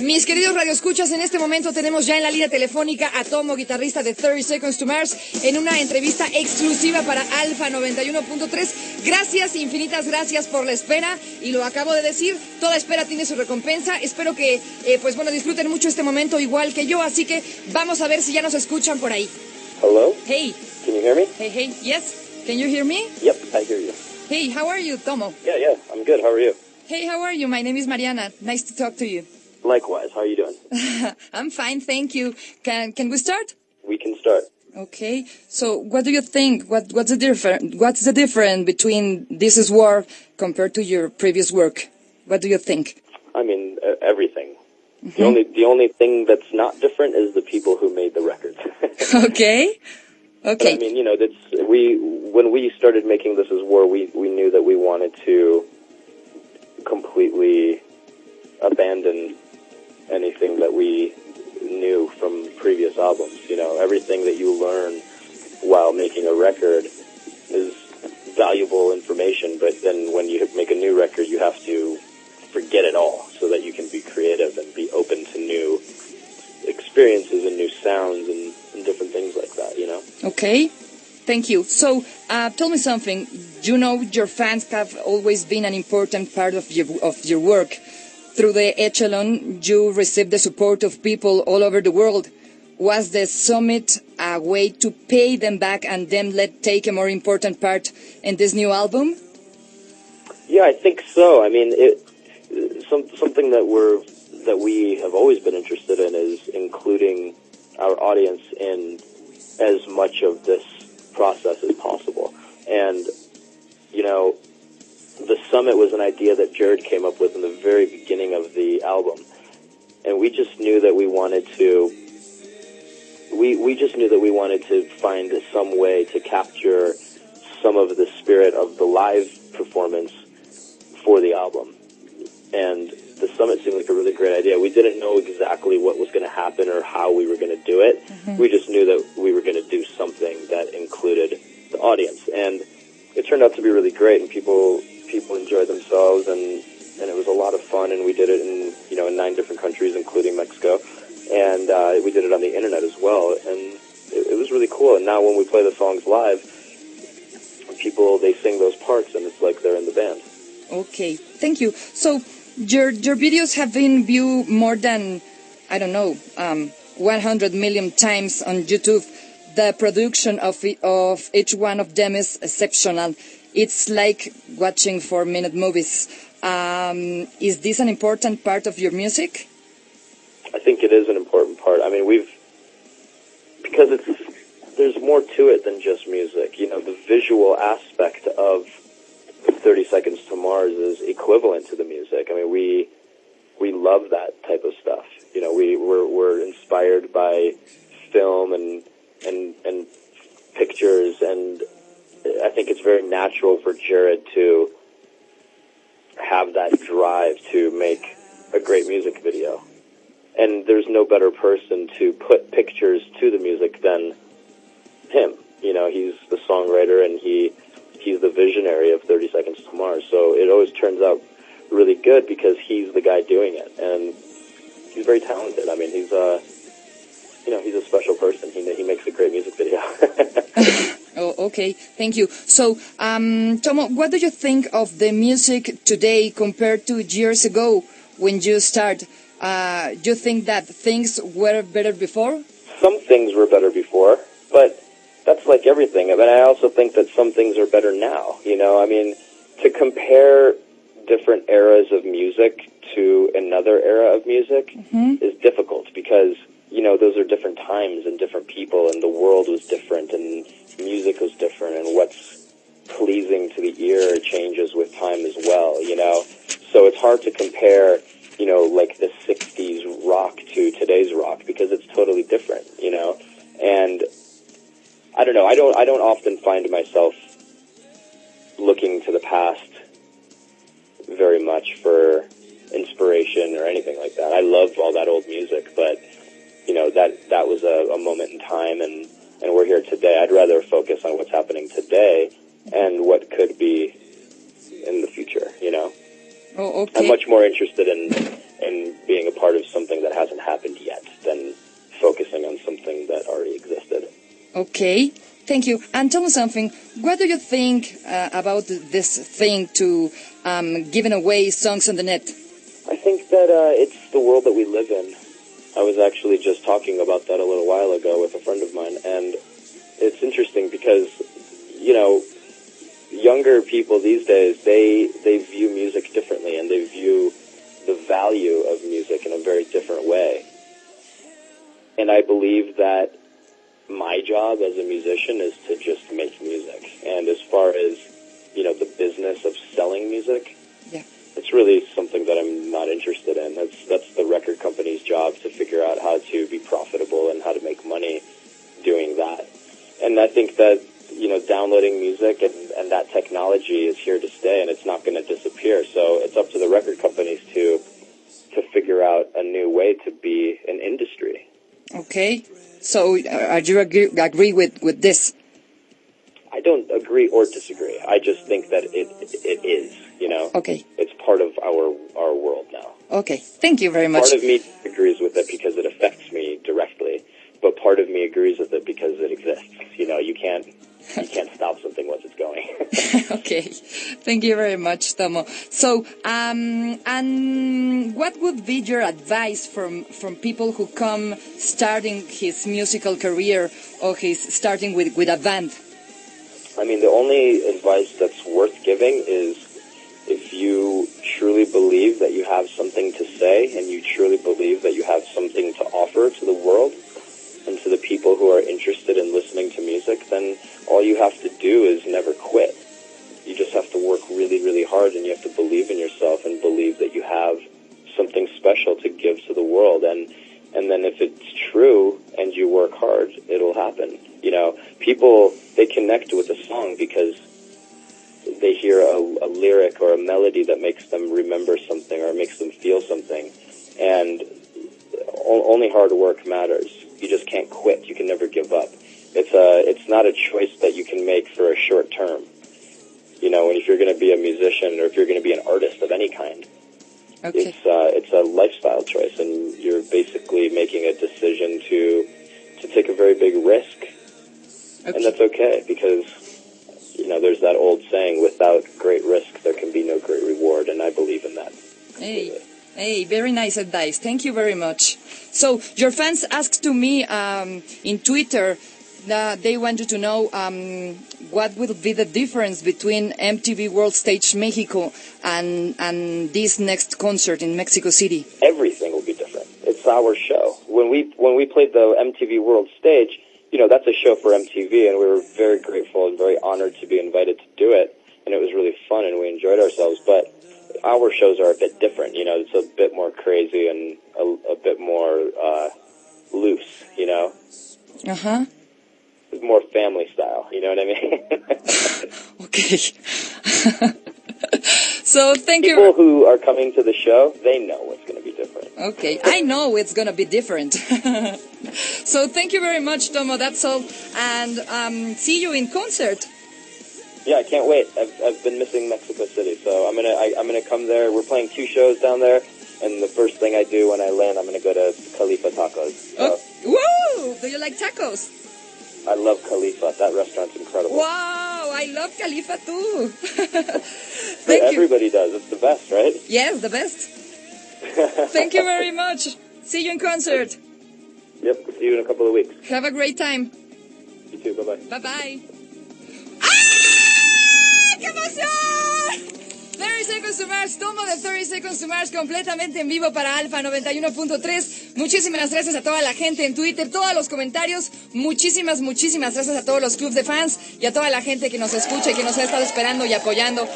Mis queridos radioescuchas, en este momento tenemos ya en la línea telefónica a Tomo, guitarrista de 30 Seconds to Mars, en una entrevista exclusiva para Alfa 91.3. Gracias, infinitas gracias por la espera, y lo acabo de decir, toda espera tiene su recompensa. Espero que, disfruten mucho este momento igual que yo, así que vamos a ver si ya nos escuchan por ahí. Hello? Hey. Can you hear me? Hey, yes. Can you hear me? Yep, I hear you. Hey, how are you, Tomo? Yeah, I'm good. How are you? Hey, how are you? My name is Mariana. Nice to talk to you. Likewise. How are you doing? I'm fine, thank you. Can we start? We can start. Okay. So, what do you think? What's the difference between This Is War compared to your previous work? What do you think? I mean, everything. Mm-hmm. The only thing that's not different is the people who made the records. Okay. But, I mean, when we started making This Is War, we knew that we wanted to completely abandon anything that we knew from previous albums. Everything that you learn while making a record is valuable information, but then when you make a new record, you have to forget it all so that you can be creative and be open to new experiences and new sounds and different things like that, Okay. Thank you. So, tell me something. Your fans have always been an important part of your work. Through the Echelon, you received the support of people all over the world. Was the summit a way to pay them back and them take a more important part in this new album? Yeah, I think so. I mean, something that we have always been interested in is including our audience in as much of this process as possible. And, the summit was an idea that Jared came up with in the very beginning of the album. And we just knew that we wanted to find some way to capture some of the spirit of the live performance for the album. And the summit seemed like a really great idea. We didn't know exactly what was going to happen or how we were going to do it. Mm-hmm. We just knew that we were going to do something that included the audience. And it turned out to be really great, and people enjoyed themselves, and it was a lot of fun, and we did it in 9 different countries, including Mexico. And we did it on the internet as well, and it was really cool. And now when we play the songs live, they sing those parts, and it's like they're in the band. Okay, thank you. So your videos have been viewed more than 100 million times on YouTube. The production of each one of them is exceptional. It's like watching 4-minute movies. Is this an important part of your music? I think it is an important part. I mean, because there's more to it than just music. The visual aspect of 30 Seconds to Mars is equivalent to the music. I mean, we love that type of stuff. We're inspired by film and pictures, and I think it's very natural for Jared to have that drive to make a great music video. And there's no better person to put pictures to the music than him. He's the songwriter, and he's the visionary of 30 Seconds to Mars. So it always turns out really good because he's the guy doing it, and he's very talented. I mean, he's a special person. He makes a great music video. Oh, okay. Thank you. So, Tomo, what do you think of the music today compared to years ago when you started? Do you think that things were better before? Some things were better before, but that's like everything. I mean, I also think that some things are better now. I mean, to compare different eras of music to another era of music is difficult because, those are different times and different people, and the world was different, and music was different, and what's pleasing to the ear changes with time as well, So it's hard to compare, like the 60s rock to today's rock because it's totally different, And I don't know, I don't often find myself looking to the past very much for inspiration or anything like that. I love all that old music, but that was a moment in time, and we're here today. I'd rather focus on what's happening today and what could be in the future. Oh, okay. I'm much more interested in being a part of something Okay, thank you. And tell me something. What do you think about this thing to giving away songs on the net? I think that it's the world that we live in. I was actually just talking about that a little while ago with a friend of mine, and it's interesting because, you know, younger people these days, they view music differently, and they view the value of music in a very different way. And I believe that my job as a musician is to just make music. And as far as, you know, the business of selling music, yeah, it's really something that I'm not interested in. That's the record company's job to figure out how to be profitable and how to make money doing that. And I think that, you know, downloading music and that technology is here to stay, and it's not going to disappear. So it's up to the record companies to figure out a new way to be an industry. Okay. So do you agree with this? I don't agree or disagree. I just think that it is, you know. Okay. It's part of our world now. Okay. Thank you very much. Part of me agrees with it because it affects me directly, but part of me agrees with it because it exists. You know, you can't stop something once it's going. Okay. Thank you very much, Tomo. So, and what would be your advice from people who come starting his musical career or he's starting with a band? I mean, the only advice that's worth giving is if you truly believe that you have something to say and you truly believe that you have something to offer to the world and to the people who are interested in listening to music, then all you have to do is never quit. You just have to work really, really hard, and you have to believe in yourself and believe that you have something special to give to the world. And then if it's true and you work hard, it'll happen. You know, people, they connect with a song because they hear a lyric or a melody that makes them remember something or makes them feel something. And only hard work matters. You just can't quit. You can never give up. It's not a choice that you can make for a short term. You know, and if you're going to be a musician or if you're going to be an artist of any kind, Okay. it's a lifestyle choice, and you're basically making a decision to take a very big risk. Okay. And that's okay because, you know, there's that old saying, without great risk, there can be no great reward, and I believe in that. Hey, very nice advice. Thank you very much. So, your fans asked to me in Twitter that they wanted to know what will be the difference between MTV World Stage Mexico and this next concert in Mexico City. Everything will be different. It's our show. When we played the MTV World Stage, you know, that's a show for MTV, and we were very grateful and very honored to be invited to do it, and it was really fun, and we enjoyed ourselves. But our shows are a bit different, you know. It's a bit more crazy and a bit more loose, you know. Uh-huh. It's more family style, you know what I mean? Okay. So thank you. People who are coming to the show, they know it's going to be different. Okay, I know it's going to be different. So thank you very much, Tomo. That's all. And see you in concert. Yeah, I can't wait. I've been missing Mexico City, so I'm gonna come there. We're playing 2 shows down there, and the first thing I do when I land, I'm gonna go to Khalifa Tacos. So. Oh, woo! Do you like tacos? I love Khalifa. That restaurant's incredible. Wow, I love Khalifa too. Thank you. Everybody does. It's the best, right? Yes, the best. Thank you very much. See you in concert. Yep. See you in a couple of weeks. Have a great time. You too. Bye-bye. Bye-bye. ¡Ah! ¡Qué emoción! 30 Seconds to Mars, Tomo de 30 Seconds to Mars, completamente en vivo para Alfa 91.3. Muchísimas gracias a toda la gente en Twitter, todos los comentarios. Muchísimas gracias a todos los clubs de fans y a toda la gente que nos escucha y que nos ha estado esperando y apoyando.